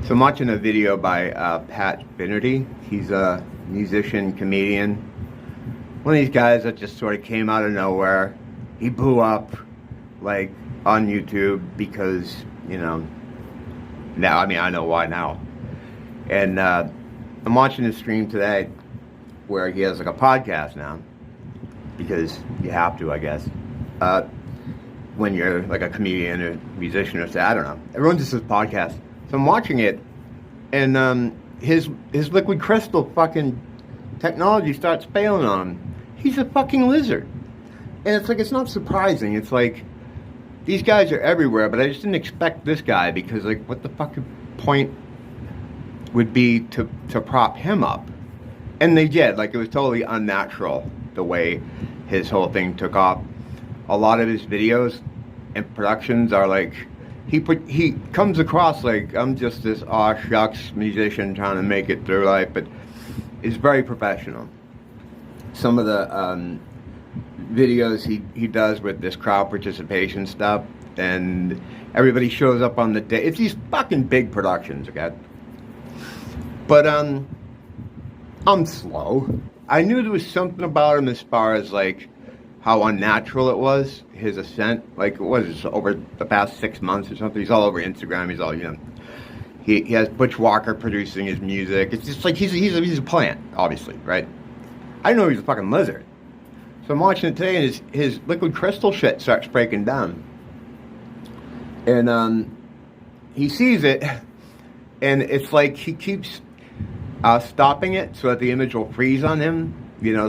So I'm watching a video by Batcave. He's a musician, comedian. One of these guys that just sort of came out of nowhere. He blew up, like, on YouTube because, you know, now, I mean, I know why now. And I'm watching his stream today where he has, like, a podcast now. Because you have to, I guess. When you're, like, a comedian or musician or say, I don't know. Everyone just says podcast. So I'm watching it, and his liquid crystal fucking technology starts failing on him. He's a fucking lizard. And it's like, it's not surprising. It's like, these guys are everywhere, but I just didn't expect this guy, because, like, what the fucking point would be to prop him up? And they did. Like, it was totally unnatural, the way his whole thing took off. A lot of his videos and productions are like, he comes across like, I'm just this aw shucks musician trying to make it through life, but it's very professional. Some of the videos he does with this crowd participation stuff, and everybody shows up on the day. It's these fucking big productions, okay? But I'm slow. I knew there was something about him as far as like how unnatural it was, his ascent. Like, what is this, over the past 6 months or something? He's all over Instagram. He's all, you know, he has Butch Walker producing his music. It's just like he's a plant, obviously, right? I didn't know he was a fucking lizard. So I'm watching it today, and his liquid crystal shit starts breaking down. And he sees it, and it's like he keeps stopping it so that the image will freeze on him, you know,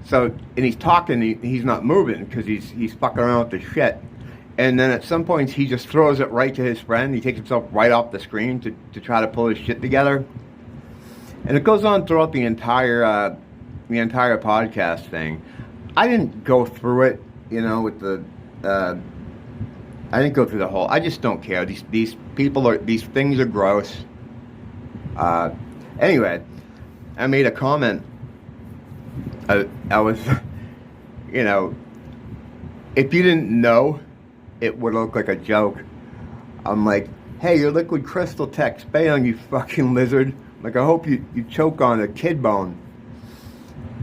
and he's talking, he's not moving because he's fucking around with the shit. And then at some points he just throws it right to his friend. He takes himself right off the screen to try to pull his shit together. And it goes on throughout the entire podcast thing. I didn't go through it, you know, with the I didn't go through the whole. I just don't care. These things are gross. Anyway, I made a comment. I was, you know, if you didn't know, it would look like a joke. I'm like, hey, your liquid crystal tech's failing, you fucking lizard. Like, I hope you choke on a kid bone.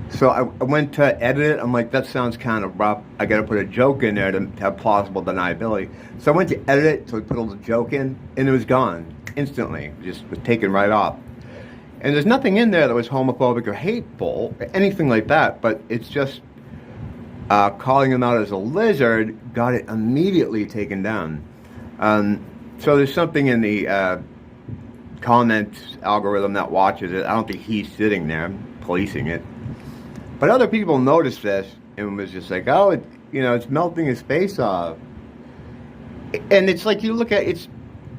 So I went to edit it. I'm like, that sounds kind of rough. I got to put a joke in there to have plausible deniability. So I went to edit it, so I put a little joke in, and it was gone instantly. It just was taken right off. And there's nothing in there that was homophobic or hateful, or anything like that, but it's just calling him out as a lizard got it immediately taken down. So there's something in the comments algorithm that watches it. I don't think he's sitting there policing it. But other people noticed this and was just like, oh, it's melting his face off. And it's like, you look at, it's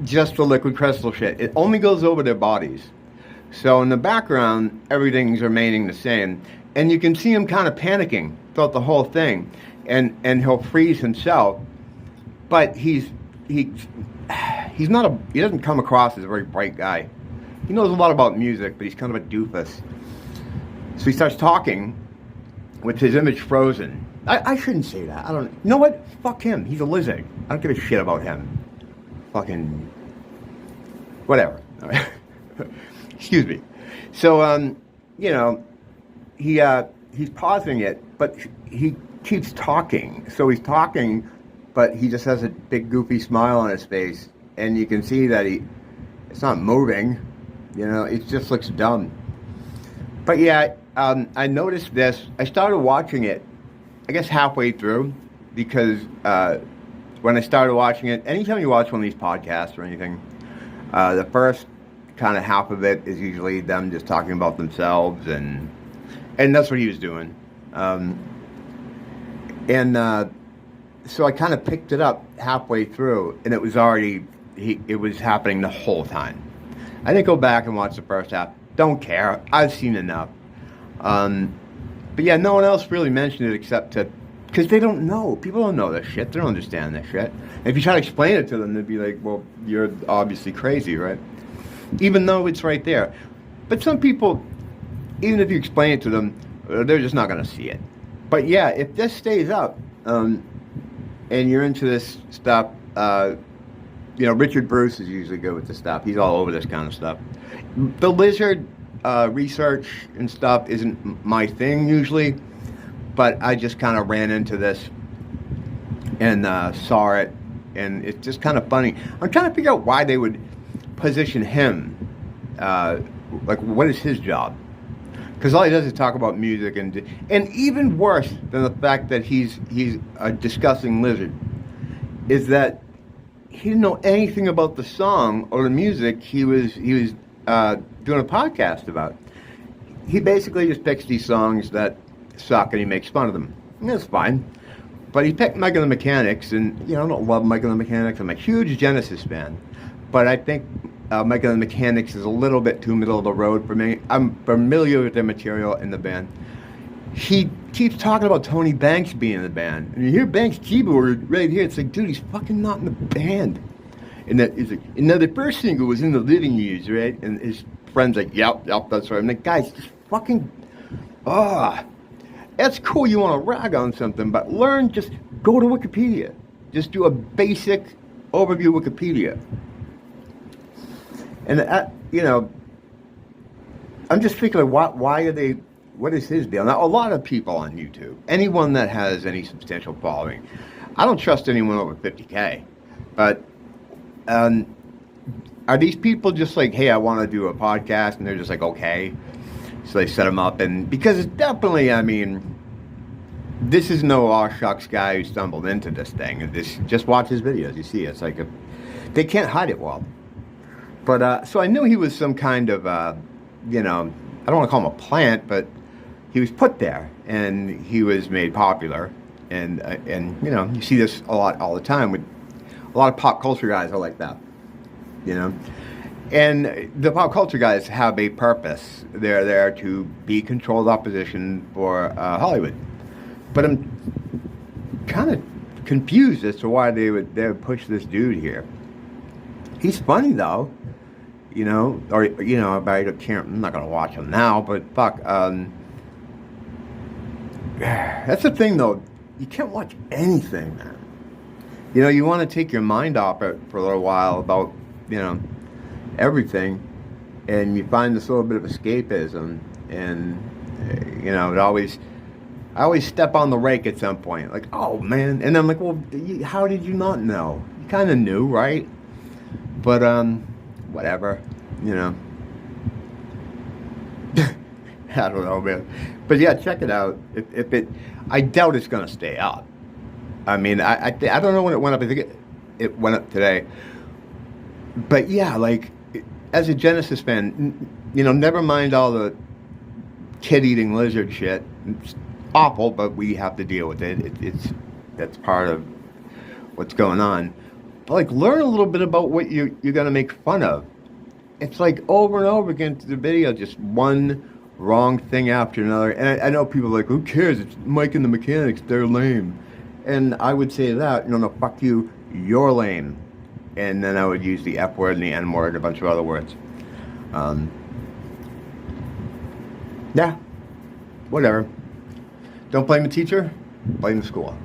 just the liquid crystal shit. It only goes over their bodies. So in the background, everything's remaining the same. And you can see him kind of panicking throughout the whole thing. And he'll freeze himself. But he's not he doesn't come across as a very bright guy. He knows a lot about music, but he's kind of a doofus. So he starts talking with his image frozen. I shouldn't say that. You know what? Fuck him. He's a lizard. I don't give a shit about him. Fucking whatever. All right. Excuse me. So, he's pausing it, but he keeps talking. So he's talking, but he just has a big goofy smile on his face, and you can see that it's not moving. You know, it just looks dumb. But yeah, I noticed this. I started watching it, I guess halfway through, because when I started watching it, anytime you watch one of these podcasts or anything, the first kind of half of it is usually them just talking about themselves, and that's what he was doing. So I kind of picked it up halfway through, and it was happening the whole time. I didn't go back and watch the first half. Don't care. I've seen enough. But yeah, no one else really mentioned it because they don't know. People don't know this shit. They don't understand this shit. And if you try to explain it to them, they'd be like, well, you're obviously crazy, right? Even though it's right there. But some people, even if you explain it to them, they're just not going to see it. But yeah, if this stays up, and you're into this stuff, Richard Bruce is usually good with this stuff. He's all over this kind of stuff. The lizard research and stuff isn't my thing usually, but I just kind of ran into this and saw it, and it's just kind of funny. I'm trying to figure out why they would position him. Like, what is his job? Because all he does is talk about music, and even worse than the fact that he's a disgusting lizard is that he didn't know anything about the song or the music he was doing a podcast about. He basically just picks these songs that suck and he makes fun of them. And that's fine. But he picked Mike and the Mechanics, and I don't love Mike and the Mechanics. I'm a huge Genesis fan, but I think Mike and the Mechanics is a little bit too middle of the road for me. I'm familiar with their material in the band. He keeps talking about Tony Banks being in the band, and you hear Banks' keyboard right here. It's like, dude, he's fucking not in the band. And that is like, and now the first single was in the Living Years, right? And his friend's like, yep, that's right. I'm like, guys, just fucking, that's cool. You want to rag on something, but just go to Wikipedia. Just do a basic overview of Wikipedia. And I'm just thinking, why are they? What is his deal? Now, a lot of people on YouTube, anyone that has any substantial following, I don't trust anyone over 50K. But are these people just like, hey, I want to do a podcast, and they're just like, okay, so they set them up, and because it's definitely, this is no aw shucks guy who stumbled into this thing. Just watch his videos, you see, it's like they can't hide it well. But so I knew he was some kind of, I don't want to call him a plant, but he was put there, and he was made popular, and you see this a lot all the time with a lot of pop culture guys are like that, and the pop culture guys have a purpose. They're there to be controlled opposition for Hollywood, but I'm kind of confused as to why they would push this dude here. He's funny though. But I can't. I'm not gonna watch him now. But fuck, that's the thing though. You can't watch anything, man. You want to take your mind off it for a little while about everything, and you find this little bit of escapism. And I always step on the rake at some point, like, oh man, and I'm like, well, how did you not know? You kind of knew, right? But whatever, I don't know, man. But yeah, check it out. I doubt it's gonna stay up. I don't know when it went up. I think it went up today. But yeah, like, as a Genesis fan, never mind all the kid-eating lizard shit. It's awful, but we have to deal with it. That's part of what's going on. But like, learn a little bit about what you're gonna make fun of. It's like over and over again to the video, just one wrong thing after another. And I know people are like, who cares? It's Mike and the Mechanics, they're lame. And I would say that, no, fuck you, you're lame. And then I would use the F word and the N word and a bunch of other words. Yeah, whatever. Don't blame the teacher, blame the school.